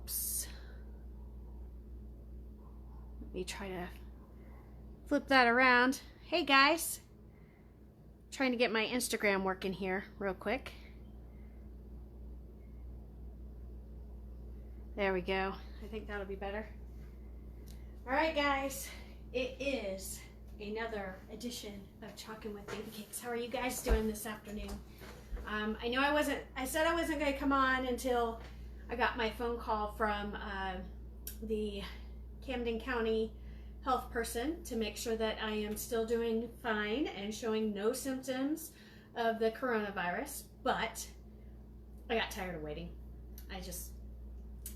Whoops. Let me try to flip that around. Hey guys. Trying to get my Instagram working here real quick. There we go. I think that'll be better. All right, guys. It is another edition of Chalking with Babycakes. How are you guys doing this afternoon? I know I said I wasn't going to come on until I got my phone call from the Camden County health person to make sure that I am still doing fine and showing no symptoms of the coronavirus, but I got tired of waiting.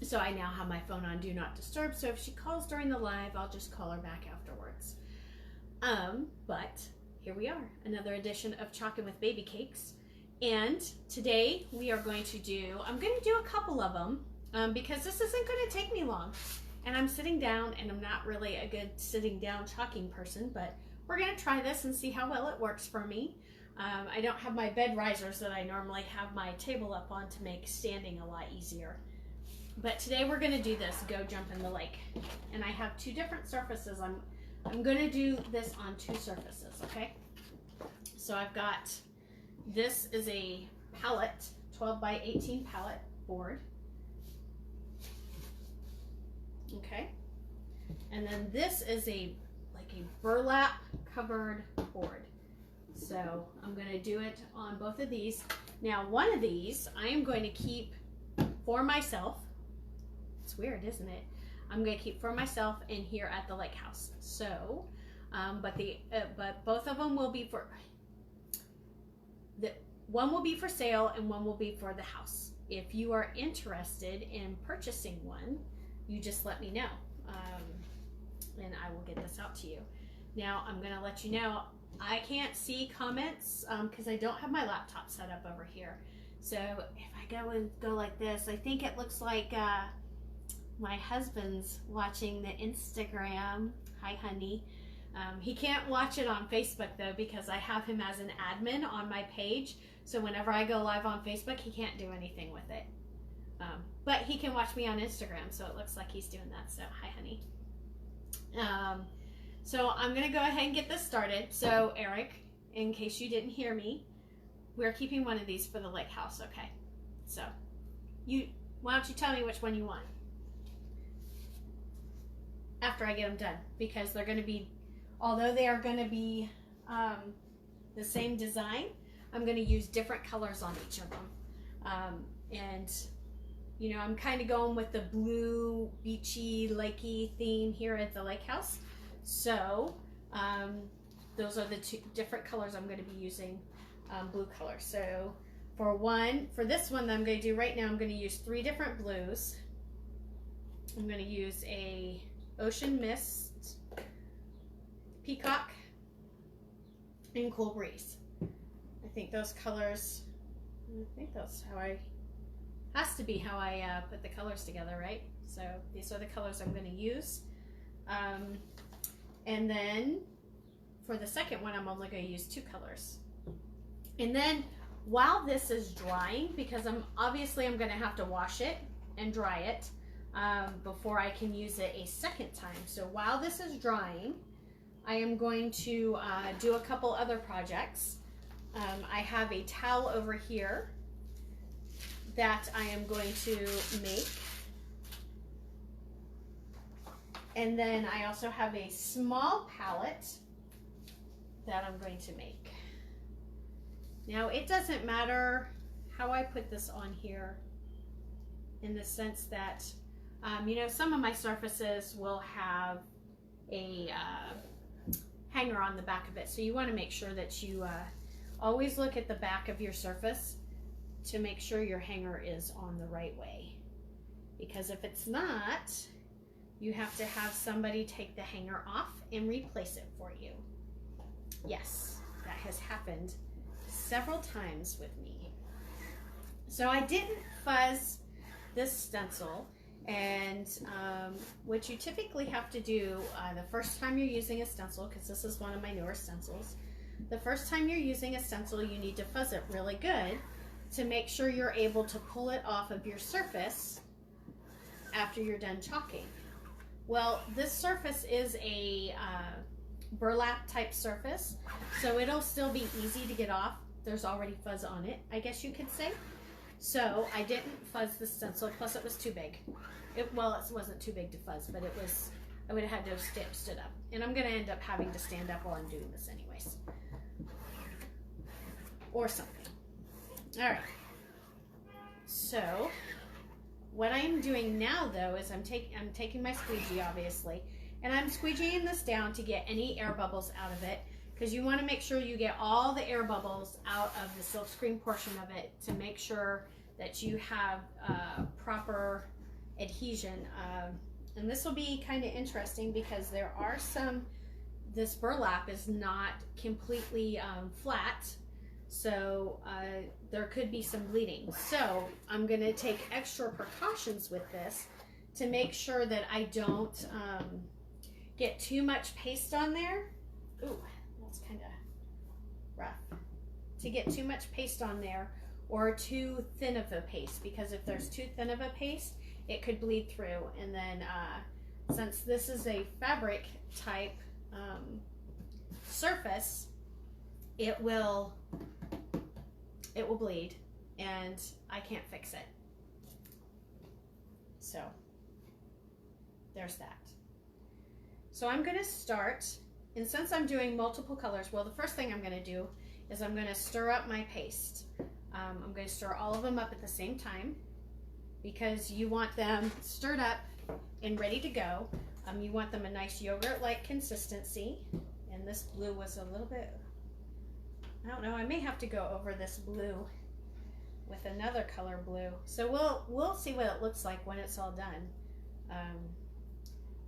So I now have my phone on Do Not Disturb, so if she calls during the live, I'll just call her back afterwards. But here we are, another edition of Chalking with Babycakes. And today we are going to I'm going to do a couple of them because this isn't going to take me long. And I'm sitting down, and I'm not really a good sitting down chalking person, but we're going to try this and see how well it works for me. I don't have my bed risers that I normally have my table up on to make standing a lot easier. But today we're going to do this, go jump in the lake. And I have two different surfaces. I'm going to do this on two surfaces, okay? So I've got, this is a pallet, 12 by 18 pallet board. Okay. And then this is like a burlap covered board. So I'm going to do it on both of these. Now one of these I am going to keep for myself. It's weird, isn't it? I'm going to keep for myself in here at the lake house. So, but both of them will be one will be for sale and one will be for the house. If you are interested in purchasing one, you just let me know, and I will get this out to you. Now, I'm going to let you know, I can't see comments because I don't have my laptop set up over here. So if I go like this, I think it looks like my husband's watching the Instagram. Hi, honey. He can't watch it on Facebook, though, because I have him as an admin on my page. So whenever I go live on Facebook, he can't do anything with it. But he can watch me on Instagram, so it looks like he's doing that. So, hi, honey. So I'm going to go ahead and get this started. So, Eric, in case you didn't hear me, we're keeping one of these for the lake house, okay? So, why don't you tell me which one you want? After I get them done, because they're going to be, although they are going to be the same design, I'm going to use different colors on each of them. And you know, I'm kind of going with the blue, beachy, lakey theme here at the lake house. So those are the two different colors I'm going to be using, blue color. So for this one that I'm going to do right now, I'm going to use 3 different blues. I'm going to use a Ocean Mist, Peacock, and Cool Breeze. I think those colors, has to be how I put the colors together, right? So these are the colors I'm going to use. And then for the second one, I'm only going to use 2 colors. And then while this is drying, because I'm going to have to wash it and dry it before I can use it a second time. So while this is drying, I am going to do a couple other projects. I have a towel over here that I am going to make. And then I also have a small pallet that I'm going to make. Now, it doesn't matter how I put this on here, in the sense that, you know, some of my surfaces will have a hanger on the back of it. So you want to make sure that you always look at the back of your surface to make sure your hanger is on the right way. Because if it's not, you have to have somebody take the hanger off and replace it for you. Yes, that has happened several times with me. So I didn't fuzz this stencil, and what you typically have to do the first time you're using a stencil, because this is one of my newer stencils, the first time you're using a stencil, you need to fuzz it really good to make sure you're able to pull it off of your surface after you're done chalking? Well, this surface is a burlap type surface, so it'll still be easy to get off. There's already fuzz on it, I guess you could say. So I didn't fuzz the stencil, plus it was too big. Well, it wasn't too big to fuzz, but I would have had to have stood up. And I'm gonna end up having to stand up while I'm doing this anyways. Or something. All right. So what I'm doing now though is I'm taking my squeegee, obviously, and I'm squeegeeing this down to get any air bubbles out of it, because you want to make sure you get all the air bubbles out of the silkscreen portion of it to make sure that you have proper adhesion. And this will be kind of interesting because there are this burlap is not completely flat, so there could be some bleeding. So I'm going to take extra precautions with this to make sure that I don't get too much paste on there. Ooh, that's kind of rough. To get too much paste on there or too thin of a paste, because if there's too thin of a paste, it could bleed through. And then since this is a fabric type surface, it will bleed, and I can't fix it. So there's that. So I'm going to start, and since I'm doing multiple colors, well, the first thing I'm going to do is I'm going to stir up my paste. I'm going to stir all of them up at the same time, because you want them stirred up and ready to go. You want them a nice yogurt-like consistency. And this blue was a little bit, I don't know, I may have to go over this blue with another color blue. So we'll see what it looks like when it's all done.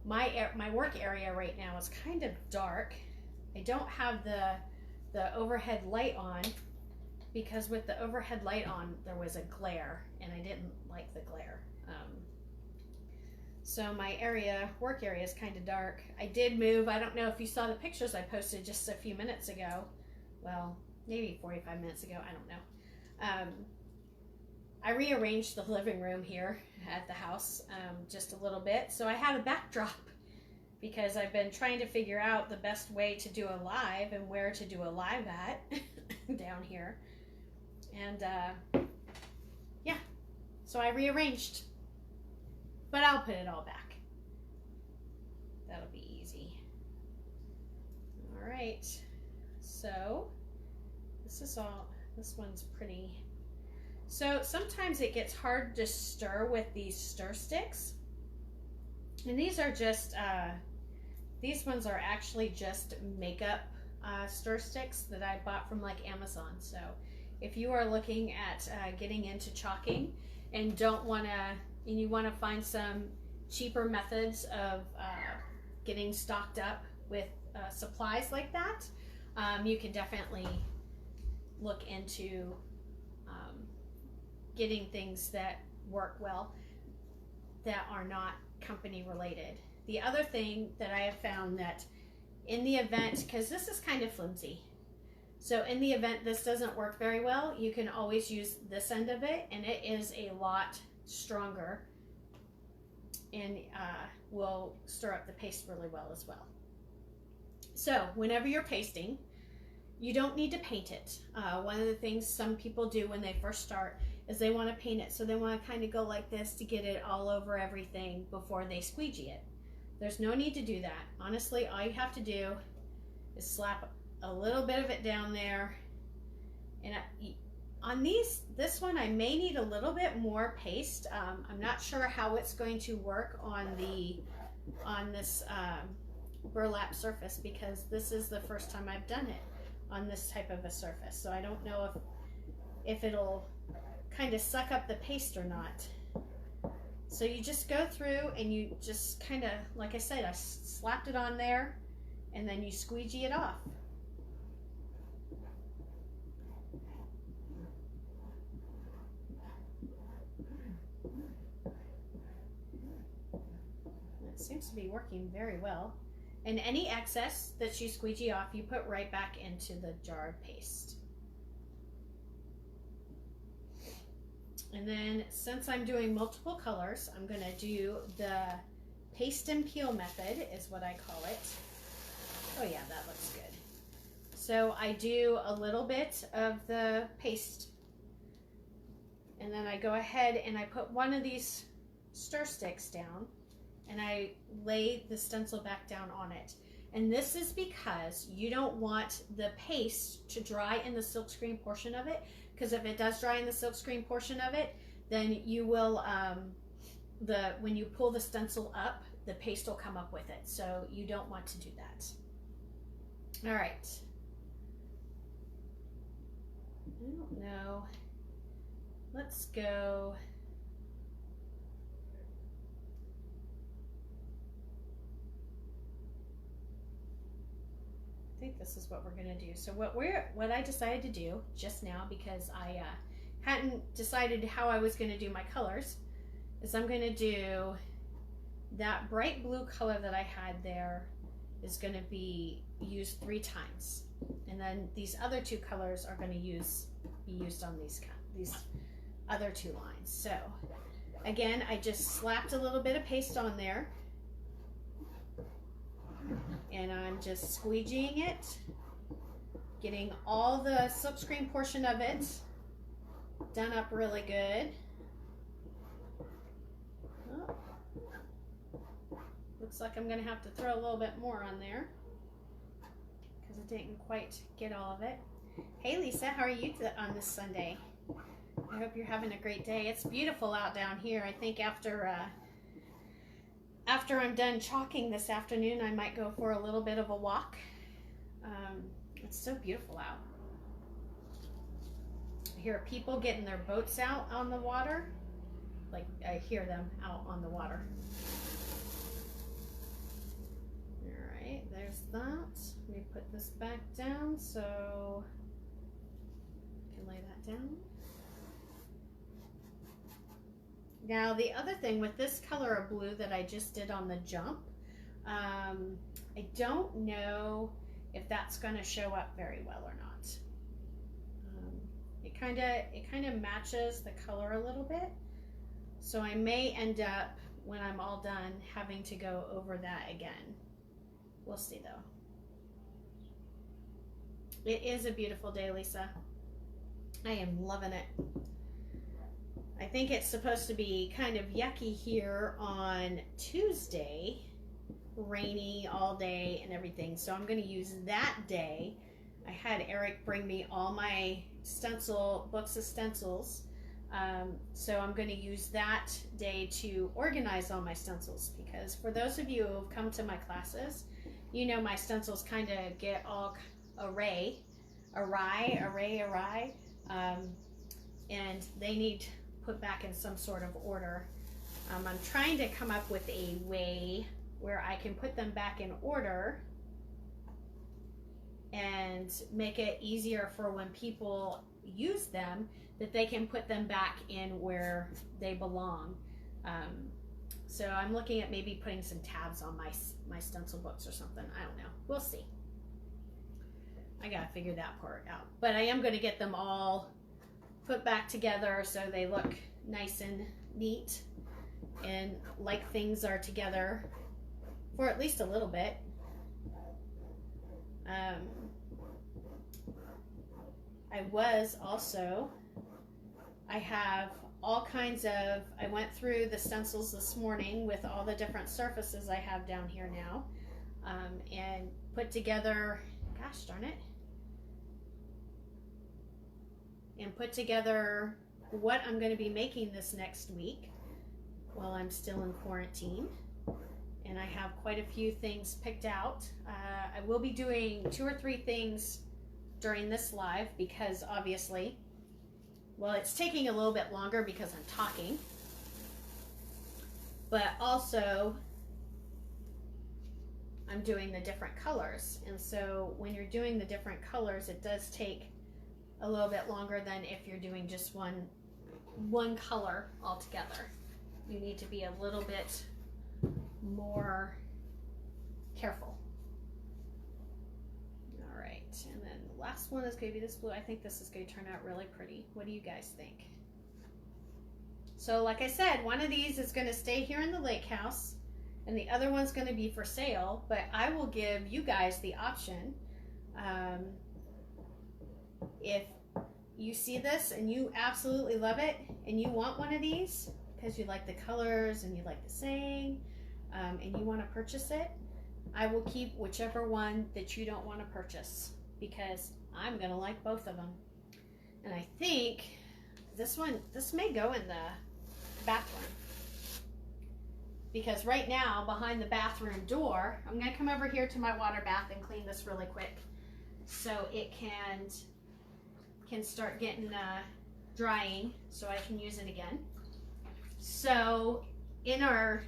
My work area right now is kind of dark. I don't have the overhead light on, because with the overhead light on there was a glare, and I didn't like the glare. So my work area is kind of dark. I did move. I don't know if you saw the pictures I posted just a few minutes ago. Well, maybe 45 minutes ago, I don't know. I rearranged the living room here at the house just a little bit. So I had a backdrop, because I've been trying to figure out the best way to do a live and where to do a live at down here. And yeah, so I rearranged, but I'll put it all back. That'll be easy. All right, so this one's pretty. So sometimes it gets hard to stir with these stir sticks, and these are just these ones are actually just makeup stir sticks that I bought from like Amazon. So if you are looking at getting into chalking and you want to find some cheaper methods of getting stocked up with supplies like that, you can definitely look into getting things that work well that are not company related. The other thing that I have found, that in the event, because this is kind of flimsy, so in the event this doesn't work very well, you can always use this end of it, and it is a lot stronger and will stir up the paste really well as well. So whenever you're pasting, you don't need to paint it. One of the things some people do when they first start is they want to paint it. So they want to kind of go like this to get it all over everything before they squeegee it. There's no need to do that. Honestly, all you have to do is slap a little bit of it down there. And on this one, I may need a little bit more paste. I'm not sure how it's going to work on this burlap surface, because this is the first time I've done it on this type of a surface. So I don't know if it'll kind of suck up the paste or not. So you just go through and you just kind of, like I said, I slapped it on there, and then you squeegee it off. It seems to be working very well. And any excess that you squeegee off, you put right back into the jar of paste. And then since I'm doing multiple colors, I'm going to do the paste and peel method is what I call it. Oh yeah, that looks good. So I do a little bit of the paste, and then I go ahead and I put one of these stir sticks down, and I lay the stencil back down on it. And this is because you don't want the paste to dry in the silkscreen portion of it, because if it does dry in the silkscreen portion of it, then you will, when you pull the stencil up, the paste will come up with it. So you don't want to do that. All right. I don't know. Let's go. I think this is what we're gonna do. So what I decided to do just now, because I hadn't decided how I was gonna do my colors, is I'm gonna do that bright blue color that I had there is gonna be used 3 times, and then these other 2 colors are gonna be used on these other 2 lines. So again, I just slapped a little bit of paste on there, and I'm just squeegeeing it, getting all the silkscreen portion of it done up really good. Oh, looks like I'm gonna have to throw a little bit more on there because I didn't quite get all of it. Hey Lisa, how are you on this Sunday? I hope you're having a great day. It's beautiful out down here. I think after I'm done chalking this afternoon, I might go for a little bit of a walk. It's so beautiful out. I hear people getting their boats out on the water. Like, I hear them out on the water. All right, there's that. Let me put this back down so I can lay that down. Now the other thing with this color of blue that I just did on the jump, I don't know if that's going to show up very well or not. It kind of matches the color a little bit, so I may end up, when I'm all done, having to go over that again. We'll see though. It is a beautiful day, Lisa. I am loving it. I think it's supposed to be kind of yucky here on Tuesday, rainy all day and everything. So I'm going to use that day. I had Eric bring me all my books of stencils. So I'm going to use that day to organize all my stencils, because for those of you who have come to my classes, you know my stencils kind of get all awry, and they need put back in some sort of order. I'm trying to come up with a way where I can put them back in order and make it easier for when people use them, that they can put them back in where they belong. So I'm looking at maybe putting some tabs on my stencil books or something. I don't know. We'll see. I gotta figure that part out. But I am going to get them all put back together so they look nice and neat and like things are together for at least a little bit. I have all kinds of, I went through the stencils this morning with all the different surfaces I have down here now, and put together, gosh darn it, and put together what I'm going to be making this next week while I'm still in quarantine. And I have quite a few things picked out. I will be doing 2 or 3 things during this live, because obviously, well, it's taking a little bit longer because I'm talking, but also I'm doing the different colors. And so when you're doing the different colors, it does take a little bit longer than if you're doing just one color altogether. You need to be a little bit more careful. All right, and then the last one is going to be this blue. I think this is going to turn out really pretty. What do you guys think? So like I said, one of these is going to stay here in the lake house and the other one's going to be for sale, but I will give you guys the option. If you see this and you absolutely love it and you want one of these because you like the colors and you like the saying, and you want to purchase it, I will keep whichever one that you don't want to purchase because I'm going to like both of them. And I think this may go in the bathroom. Because right now, behind the bathroom door, I'm going to come over here to my water bath and clean this really quick so it can start getting drying so I can use it again. So in the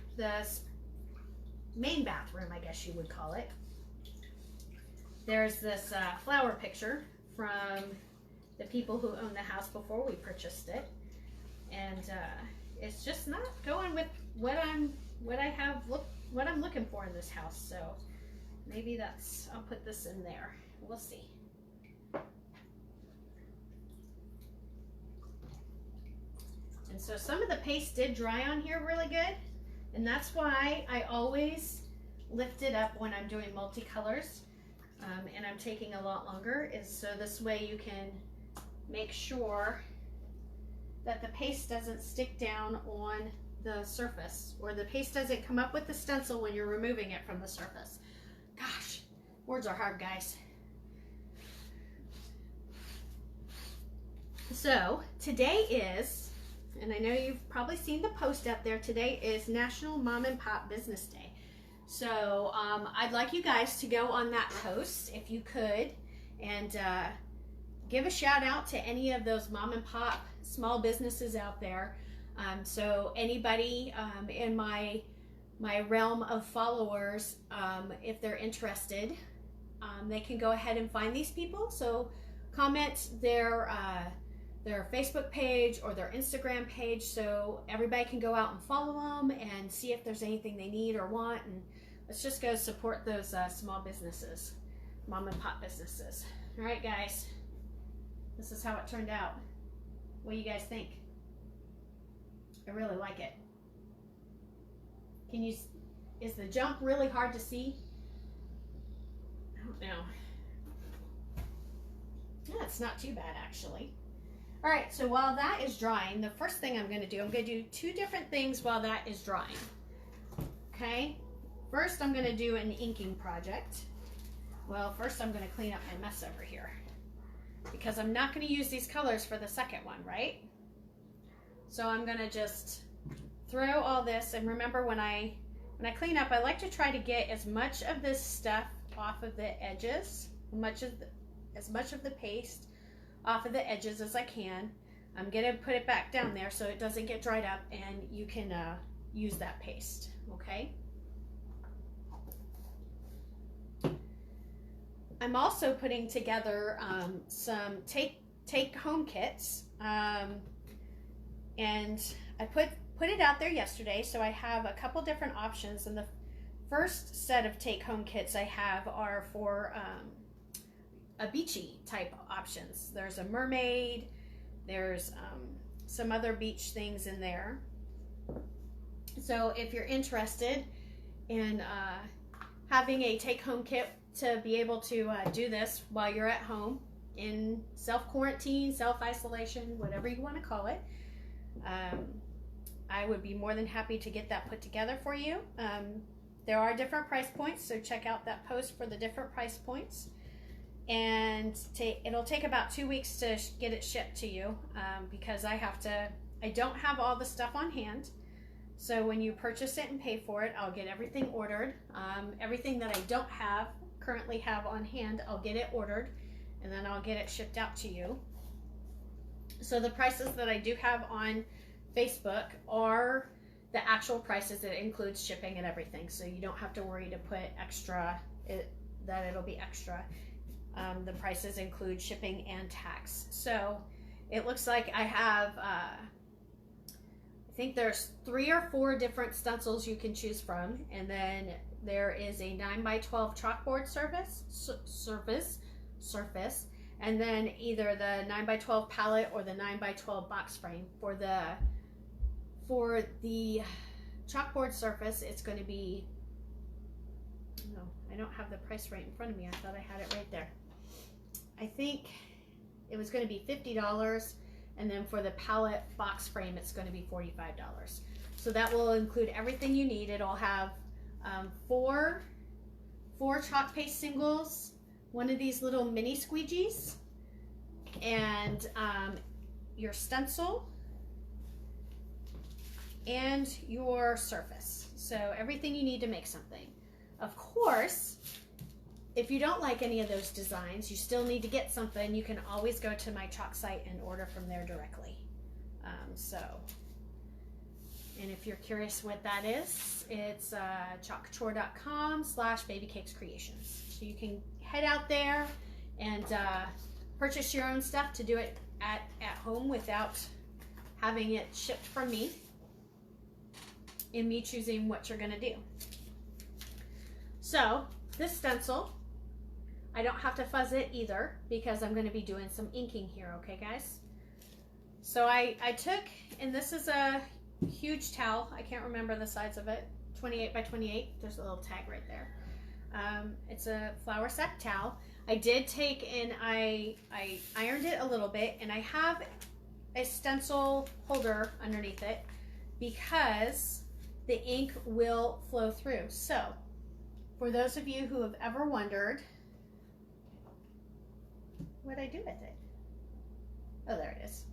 main bathroom, I guess you would call it, there's this flower picture from the people who owned the house before we purchased it, and it's just not going with what I'm looking for in this house. So maybe I'll put this in there. We'll see. And so some of the paste did dry on here really good, and that's why I always lift it up when I'm doing multicolors, and I'm taking a lot longer, is so this way you can make sure that the paste doesn't stick down on the surface, or the paste doesn't come up with the stencil when you're removing it from the surface. Gosh, words are hard, guys. So today is, and I know you've probably seen the post out there, today is National Mom and Pop Business Day. So I'd like you guys to go on that post if you could, and give a shout out to any of those mom and pop small businesses out there. So anybody in my realm of followers, if they're interested, they can go ahead and find these people. So comment their Facebook page or their Instagram page so everybody can go out and follow them and see if there's anything they need or want, and let's just go support those small businesses, mom and pop businesses. All right, guys, this is how it turned out. What do you guys think? I really like it. Is the jump really hard to see? I don't know. Yeah, it's not too bad actually. All right, so while that is drying, the first thing I'm going to do two different things while that is drying. Okay, first I'm going to do an inking project. Well, first I'm going to clean up my mess over here because I'm not going to use these colors for the second one, right? So I'm going to just throw all this, and remember when I clean up, I like to try to get as much of this stuff off of the edges, as much of the paste off of the edges as I can. I'm going to put it back down there so it doesn't get dried up and you can use that paste, okay? I'm also putting together some take-home kits, and I put it out there yesterday, so I have a couple different options, and the first set of take-home kits I have are for a beachy type options. There's a mermaid, there's some other beach things in there. So if you're interested in having a take-home kit to be able to do this while you're at home in self-quarantine, self-isolation, whatever you want to call it, I would be more than happy to get that put together for you. There are different price points, so check out that post for the different price points. And it'll take about 2 weeks to get it shipped to you, because I don't have all the stuff on hand. So when you purchase it and pay for it, I'll get everything ordered. Everything that I don't currently have on hand, I'll get it ordered, and then I'll get it shipped out to you. So the prices that I do have on Facebook are the actual prices. That includes shipping and everything, so you don't have to worry to put extra, that it'll be extra. The prices include shipping and tax. So it looks like I have, I think there's 3 or 4 different stencils you can choose from, and then there is a 9x12 chalkboard surface, and then either the 9x12 palette or the 9x12 box frame for the For the chalkboard surface, it's going to be, no, I don't have the price right in front of me. I thought I had it right there. I think it was going to be $50, and then for the pallet box frame, it's going to be $45. So that will include everything you need. It'll have four chalk paste singles, one of these little mini squeegees, and your stencil, and your surface. So everything you need to make something. Of course, if you don't like any of those designs, you still need to get something, you can always go to my chalk site and order from there directly. And if you're curious what that is, it's chalkchore.com/babykakescreations. So you can head out there and purchase your own stuff to do it at home without having it shipped from me, and me choosing what you're gonna do. So this stencil, I don't have to fuzz it either because I'm gonna be doing some inking here, okay guys? So I took, and this is a huge towel, I can't remember the size of it, 28 by 28, there's a little tag right there. It's a flour sack towel. I did take and I ironed it a little bit, and I have a stencil holder underneath it because the ink will flow through. So for those of you who have ever wondered what I do with it, oh, there it is.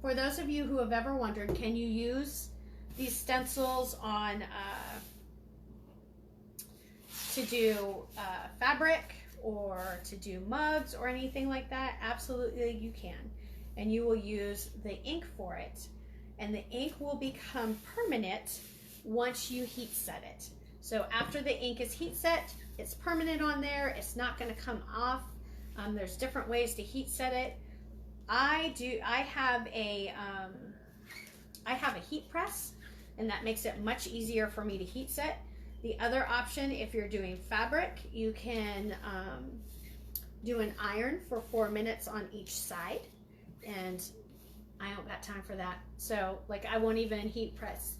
For those of you who have ever wondered, can you use these stencils on to do fabric or to do mugs or anything like that? Absolutely you can. And you will use the ink for it. And the ink will become permanent once you heat set it. So after the ink is heat set, it's permanent on there. It's not going to come off. There's different ways to heat set it. I have a heat press, and that makes it much easier for me to heat set. The other option, if you're doing fabric, you can do an iron for 4 minutes on each side, and I don't got time for that. So like I won't even heat press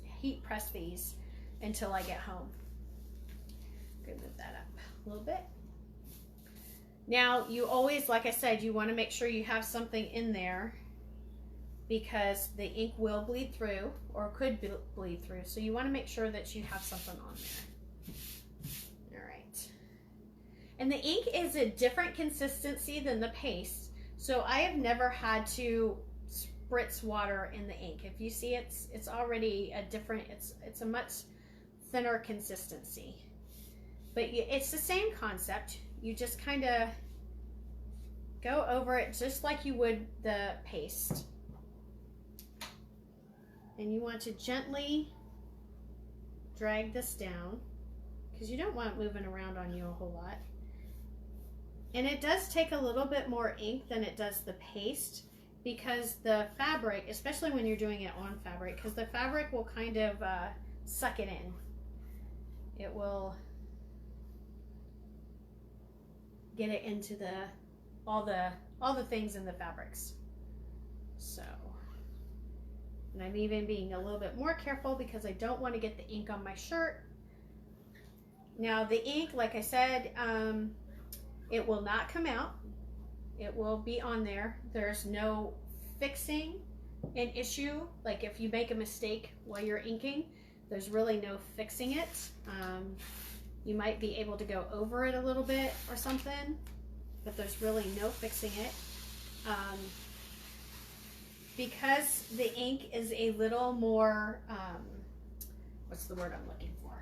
these until I get home. Good, move that up a little bit. Now you always, like I said, you want to make sure you have something in there because the ink will bleed through, or could bleed through. So you want to make sure that you have something on there. All right. And the ink is a different consistency than the paste. So I have never had to spritz water in the ink. If you see it's already a different, it's a much thinner consistency. But it's the same concept. You just kind of go over it just like you would the paste. And you want to gently drag this down because you don't want it moving around on you a whole lot. And it does take a little bit more ink than it does the paste because the fabric, especially when you're doing it on fabric, because the fabric will kind of suck it in. It will get it into all the things in the fabrics. So, and I'm even being a little bit more careful because I don't want to get the ink on my shirt. Now the ink, like I said, it will not come out. It will be on there. There's no fixing an issue. Like if you make a mistake while you're inking, there's really no fixing it. You might be able to go over it a little bit or something, but there's really no fixing it. Because the ink is a little more, what's the word I'm looking for?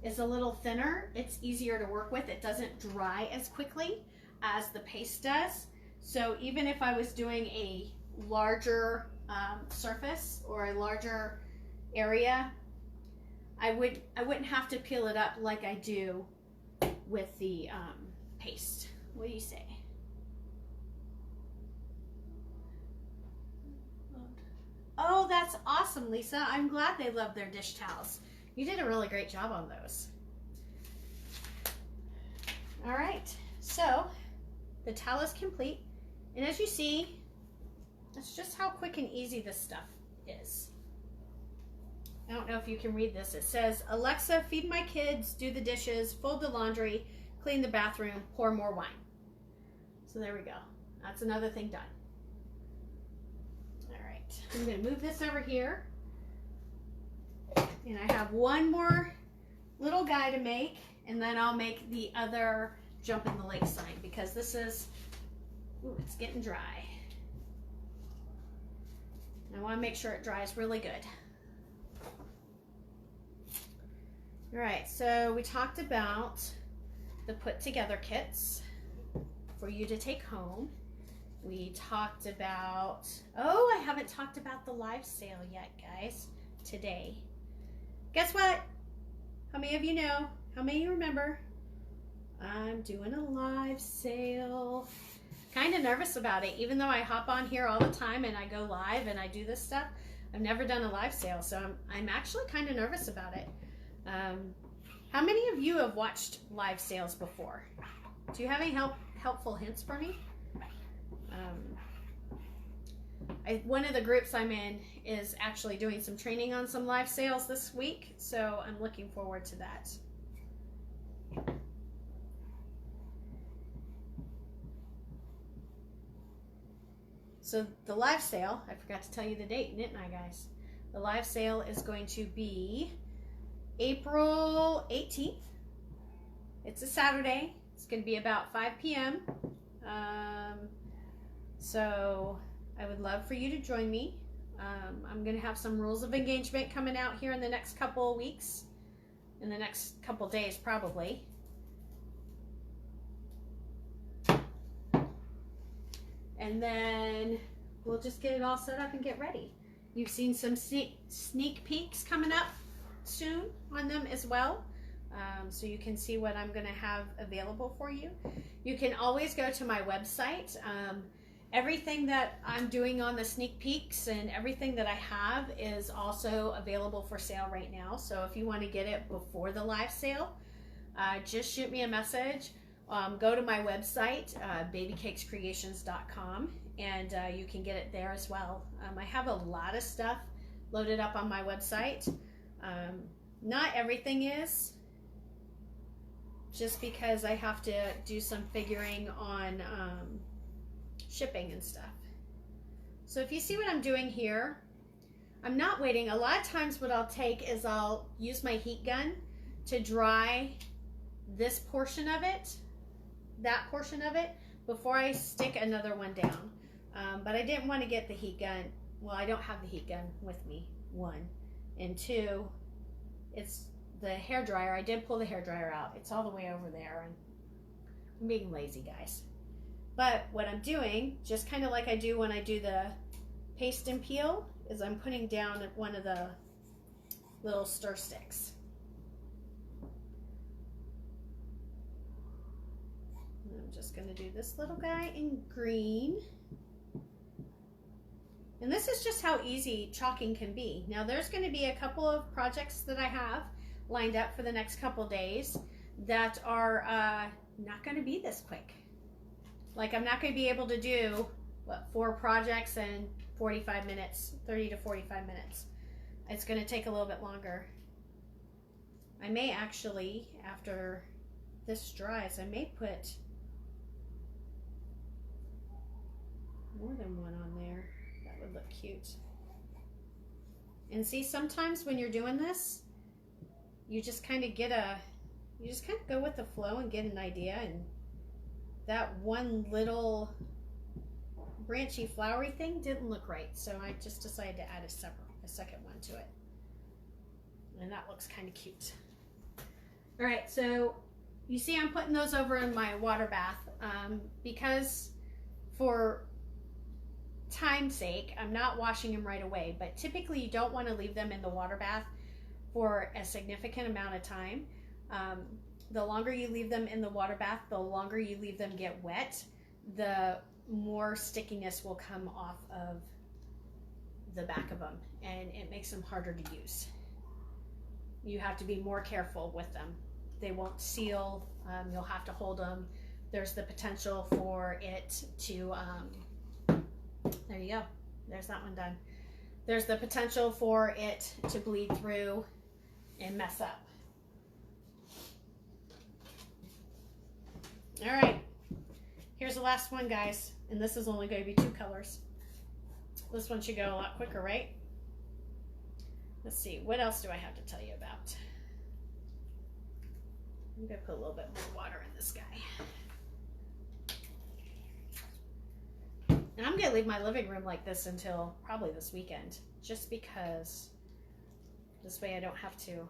It's a little thinner. It's easier to work with. It doesn't dry as quickly as the paste does. So even if I was doing a larger surface or a larger area, I wouldn't have to peel it up like I do with the paste. What do you say? Oh, that's awesome, Lisa. I'm glad they love their dish towels. You did a really great job on those. All right, so the towel is complete. And as you see, that's just how quick and easy this stuff is. I don't know if you can read this. It says, Alexa, feed my kids, do the dishes, fold the laundry, clean the bathroom, pour more wine. So there we go. That's another thing done. All right, I'm going to move this over here. And I have one more little guy to make, and then I'll make the other jump in the lake sign, because this is, ooh, it's getting dry. I want to make sure it dries really good. All right, so we talked about the put together kits for you to take home. We talked about, oh, I haven't talked about the live sale yet, guys, today. Guess what? How many of you know? How many of you remember? I'm doing a live sale. Kind of nervous about it, even though I hop on here all the time and I go live and I do this stuff. I've never done a live sale, so I'm actually kind of nervous about it. How many of you have watched live sales before? Do you have any helpful hints for me? One of the groups I'm in is actually doing some training on some live sales this week, so I'm looking forward to that. So the live sale, I forgot to tell you the date, didn't I, guys? The live sale is going to be April 18th. It's a Saturday. It's going to be about 5 p.m. So I would love for you to join me. I'm going to have some rules of engagement coming out here in the next couple of weeks, in the next couple days probably. And then we'll just get it all set up and get ready. You've seen some sneak peeks coming up soon on them as well. So you can see what I'm going to have available for you. You can always go to my website. Everything that I'm doing on the sneak peeks and everything that I have is also available for sale right now. So if you want to get it before the live sale, just shoot me a message. Go to my website, babycakescreations.com, and you can get it there as well. I have a lot of stuff loaded up on my website. Not everything is, just because I have to do some figuring on shipping and stuff. So if you see what I'm doing here, I'm not waiting. A lot of times what I'll take is I'll use my heat gun to dry this portion of it, that portion of it, before I stick another one down. But I didn't want to get the heat gun. Well, I don't have the heat gun with me, one. And two, it's the hair dryer. I did pull the hair dryer out. It's all the way over there, and I'm being lazy, guys. But what I'm doing, just kind of like I do when I do the paste and peel, is I'm putting down one of the little stir sticks. And I'm just going to do this little guy in green. And this is just how easy chalking can be. Now there's going to be a couple of projects that I have lined up for the next couple days that are not going to be this quick. Like, I'm not going to be able to do, what, 4 projects in 45 minutes, 30 to 45 minutes. It's going to take a little bit longer. I may actually, after this dries, I may put more than one on there. That would look cute. And see, sometimes when you're doing this, you just kind of go with the flow and get an idea, and that one little branchy flowery thing didn't look right, so I just decided to add a second one to it, and that looks kind of cute. All right, so you see I'm putting those over in my water bath because for time's sake I'm not washing them right away, but typically you don't want to leave them in the water bath for a significant amount of time. The longer you leave them in the water bath, the longer you leave them get wet, the more stickiness will come off of the back of them, and it makes them harder to use. You have to be more careful with them. They won't seal. You'll have to hold them. There's the potential for it to, there you go. There's that one done. there's the potential for it to bleed through and mess up. All right, here's the last one, guys, and this is only going to be 2 colors. This one should go a lot quicker, right? Let's see, what else do I have to tell you about? I'm going to put a little bit more water in this guy. And I'm going to leave my living room like this until probably this weekend, just because this way I don't have to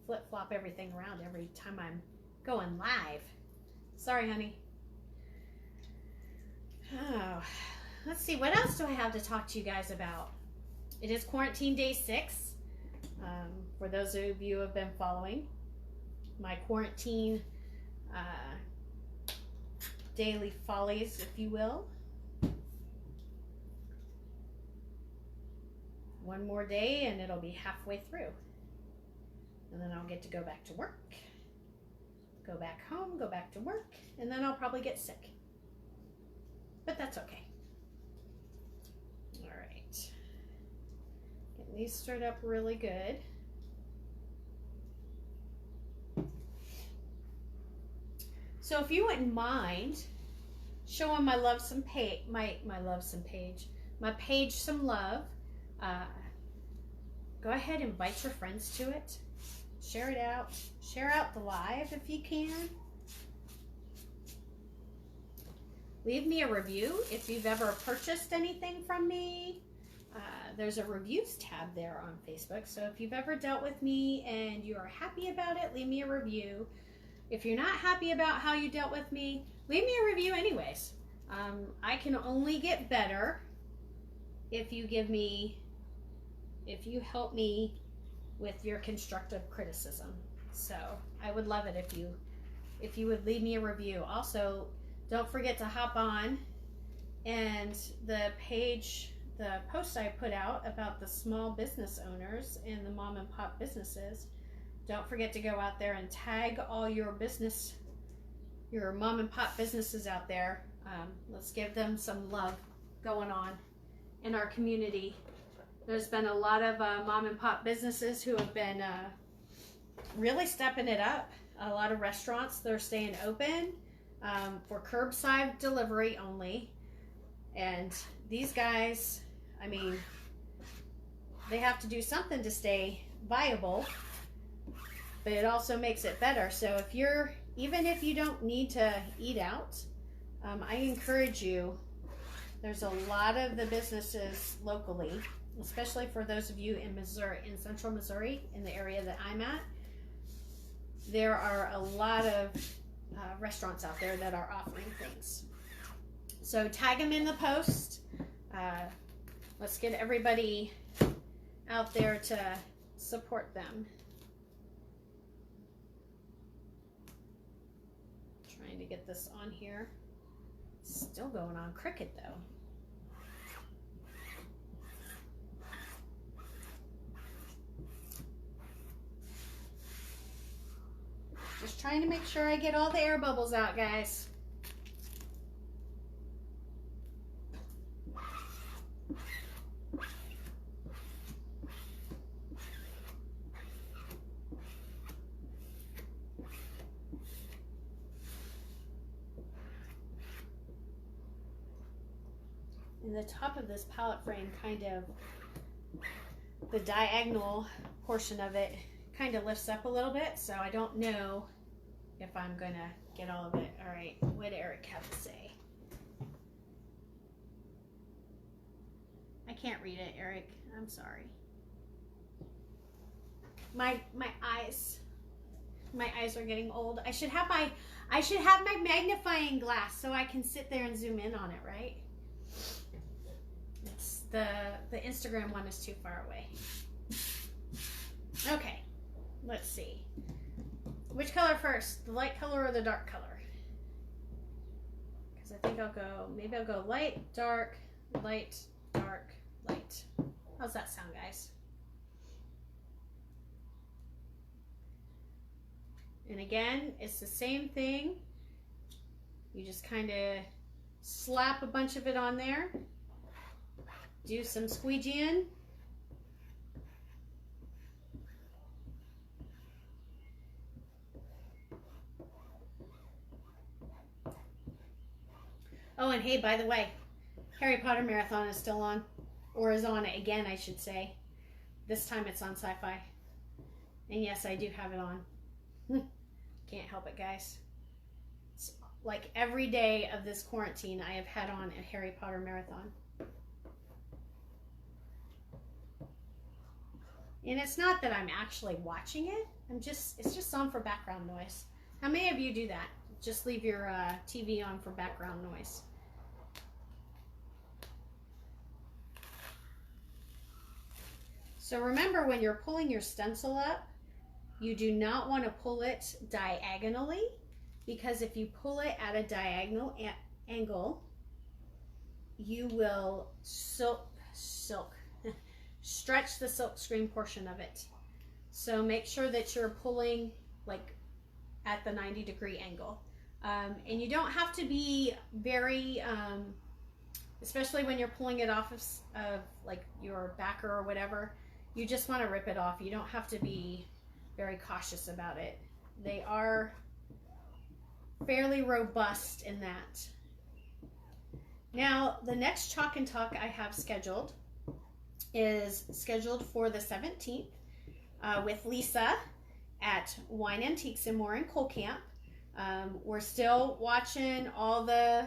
flip-flop everything around every time I'm going live. Sorry, honey. Oh, let's see, what else do I have to talk to you guys about? It is quarantine day 6. For those of you who have been following my quarantine daily follies, if you will. One more day and it'll be halfway through. And then I'll get to go back to work, go back home, go back to work, and then I'll probably get sick. But that's okay. All right. Getting these stirred up really good. So if you wouldn't mind showing my page some love, go ahead and invite your friends to it. Share it out. Share out the live if you can. Leave me a review if you've ever purchased anything from me. There's a reviews tab there on Facebook. So if you've ever dealt with me and you are happy about it, leave me a review. If you're not happy about how you dealt with me, leave me a review anyways. I can only get better if you help me with your constructive criticism. So I would love it if you would leave me a review. Also, don't forget to hop on and the post I put out about the small business owners and the mom and pop businesses. Don't forget to go out there and tag all your mom and pop businesses out there. Let's give them some love going on in our community. There's been a lot of mom and pop businesses who have been really stepping it up. A lot of restaurants, they're staying open for curbside delivery only. And these guys, I mean, they have to do something to stay viable, but it also makes it better. So even if you don't need to eat out, I encourage you. There's a lot of the businesses locally, especially for those of you in Missouri, in central Missouri, in the area that I'm at. There are a lot of restaurants out there that are offering things. So tag them in the post. Let's get everybody out there to support them. Trying to get this on here. Still going on crooked though. Just trying to make sure I get all the air bubbles out, guys. And the top of this pallet frame, kind of the diagonal portion of it kind of lifts up a little bit, so I don't know if I'm gonna get all of it. All right, what did Eric have to say? I can't read it, Eric. I'm sorry. My eyes are getting old. I should have my magnifying glass so I can sit there and zoom in on it, right? It's the Instagram one is too far away. Okay, let's see. Which color first? The light color or the dark color? Because I think maybe I'll go light, dark, light, dark, light. How's that sound, guys? And again, it's the same thing. You just kind of slap a bunch of it on there. Do some squeegeeing. Oh, and hey, by the way, Harry Potter Marathon is still on. Or is on again, I should say. This time it's on Sci-Fi. And yes, I do have it on. Can't help it, guys. It's like every day of this quarantine, I have had on a Harry Potter Marathon. And it's not that I'm actually watching it. It's just on for background noise. How many of you do that? Just leave your TV on for background noise. So remember, when you're pulling your stencil up, you do not want to pull it diagonally, because if you pull it at a diagonal angle, you will stretch the silk screen portion of it. So make sure that you're pulling like at the 90-degree angle. And you don't have to be very, especially when you're pulling it off of like your backer or whatever, you just want to rip it off. You don't have to be very cautious about it. They are fairly robust in that. Now, the next Chalk and Talk I have scheduled is scheduled for the 17th with Lisa at Wine Antiques and More in Cole Camp. We're still watching all the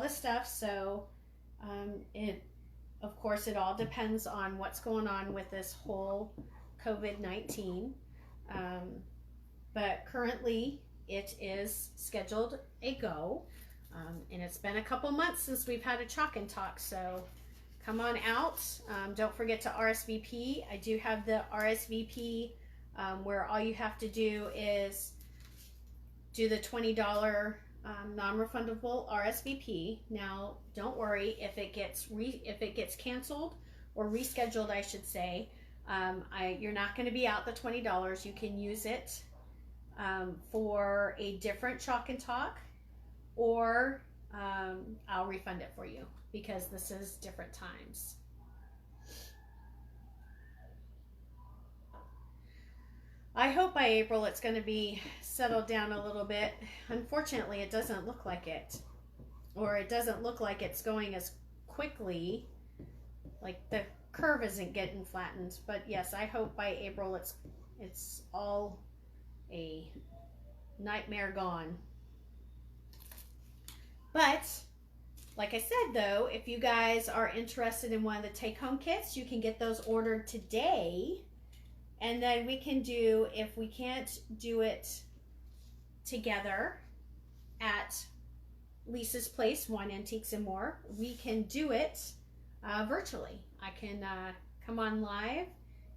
stuff, so of course it all depends on what's going on with this whole COVID-19. But currently it is scheduled a go, and it's been a couple months since we've had a Chalk and Talk, so come on out. Don't forget to RSVP. I do have the RSVP where all you have to do is do the $20 non-refundable RSVP. Now, don't worry if it gets canceled or rescheduled, I should say. You're not going to be out the $20. You can use it for a different Chalk and Talk, or I'll refund it for you, because this is different times. I hope by April it's going to be settled down a little bit. Unfortunately, it doesn't look like it. Or it doesn't look like it's going as quickly. Like the curve isn't getting flattened. But yes, I hope by April it's all a nightmare gone. But like I said, though, if you guys are interested in one of the take-home kits, you can get those ordered today. And then we can do, if we can't do it together at Lisa's place, Wine Antiques and More, we can do it virtually. I can come on live,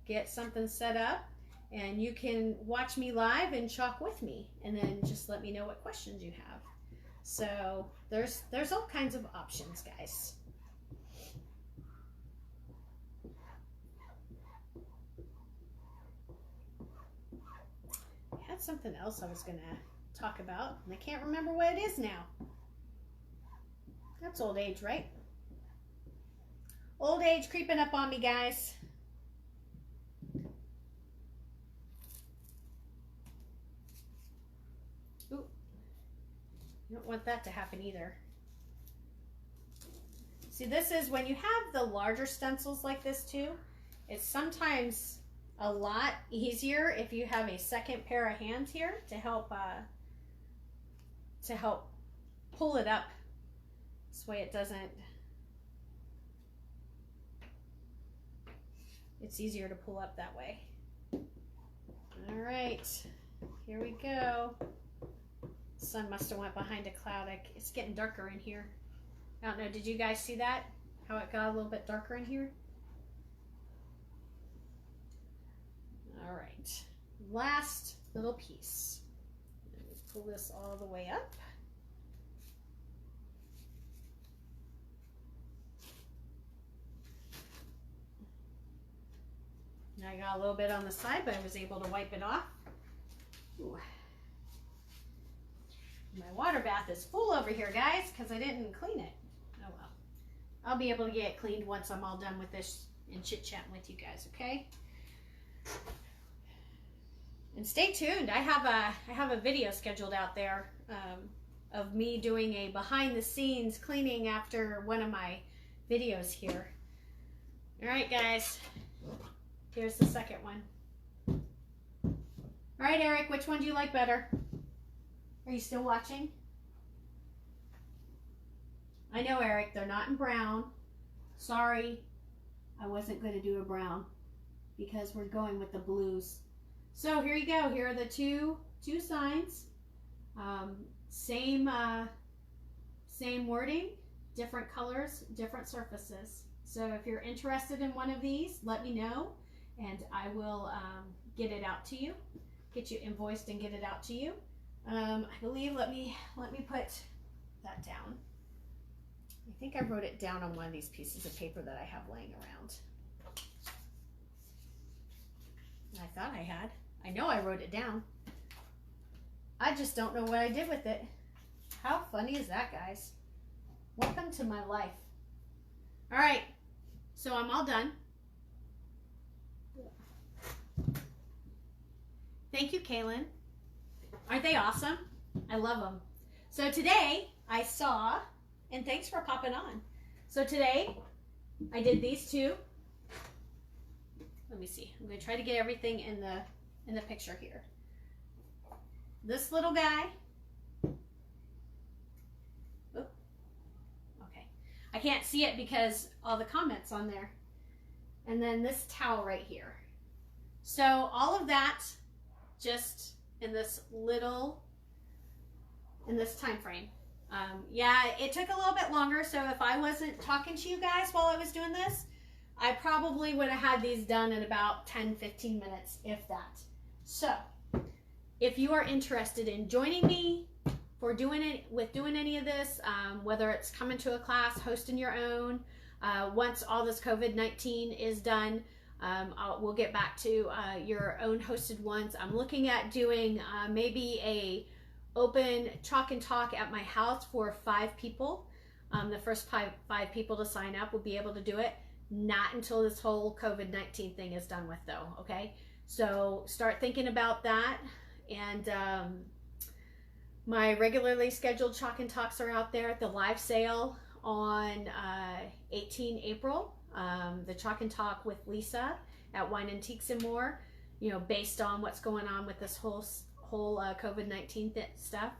get something set up, and you can watch me live and chalk with me, and then just let me know what questions you have. So there's all kinds of options, guys. I had something else I was going to talk about, and I can't remember what it is now. That's old age, right? Old age creeping up on me, guys. Ooh. You don't want that to happen either. See, this is when you have the larger stencils like this too, it's sometimes a lot easier if you have a second pair of hands here to help pull it up. This way it doesn't, it's easier to pull up that way. All right, here we go. The sun must have went behind a cloud. It's getting darker in here. I don't know, did you guys see that? How it got a little bit darker in here? All right, last little piece. Let me pull this all the way up. Now I got a little bit on the side, but I was able to wipe it off. Ooh. My water bath is full over here, guys, because I didn't clean it. Oh well. I'll be able to get it cleaned once I'm all done with this and chit-chatting with you guys, okay? And stay tuned. I have a video scheduled out there of me doing a behind the scenes cleaning after one of my videos here. All right, guys, here's the second one. All right, Eric, which one do you like better? Are you still watching? I know, Eric, they're not in brown. Sorry, I wasn't going to do a brown because we're going with the blues. So here you go. Here are the two signs. Same wording, different colors, different surfaces. So if you're interested in one of these, let me know, and I will get it out to you, get you invoiced and get it out to you. I believe, let me put that down. I think I wrote it down on one of these pieces of paper that I have laying around. I thought I had. I know I wrote it down. I just don't know what I did with it. How funny is that, guys? Welcome to my life. All right, so I'm all done. Thank you, Kaylin. Aren't they awesome? I love them. So today I saw, and thanks for popping on. So today I did these two. Let me see. I'm going to try to get everything in the picture here. This little guy. Oh, okay. I can't see it because all the comments on there. And then this towel right here. So all of that just in this time frame. Yeah, it took a little bit longer, so if I wasn't talking to you guys while I was doing this, I probably would have had these done in about 10-15 minutes, if that. So if you are interested in joining me for doing any of this, whether it's coming to a class, hosting your own, once all this COVID-19 is done, we'll get back to your own hosted ones. I'm looking at doing maybe a open chalk and talk at my house for 5 people. The first five people to sign up will be able to do it. Not until this whole COVID-19 thing is done with, though. Okay, so start thinking about that. And my regularly scheduled chalk and talks are out there at the live sale on 18 April. The chalk and talk with Lisa at Wine Antiques and More, you know, based on what's going on with this whole COVID-19 stuff.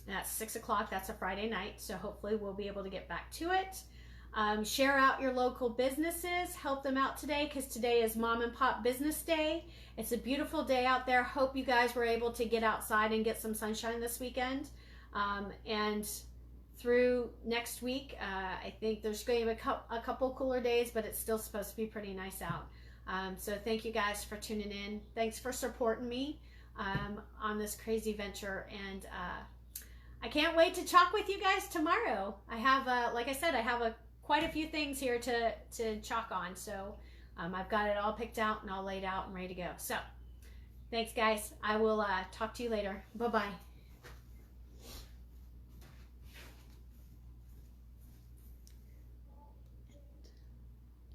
That's 6 o'clock. That's a Friday night, so hopefully we'll be able to get back to it. Share out your local businesses, help them out today, because today is Mom and Pop Business Day. It's a beautiful day out there. Hope you guys were able to get outside and get some sunshine this weekend. And through next week, I think there's going to be a couple cooler days, but it's still supposed to be pretty nice out. So thank you guys for tuning in. Thanks for supporting me on this crazy venture, and I can't wait to chalk with you guys tomorrow. I have, like I said, I have quite a few things here to chalk on, so I've got it all picked out and all laid out and ready to go. So thanks, guys. I will talk to you later. Bye-bye.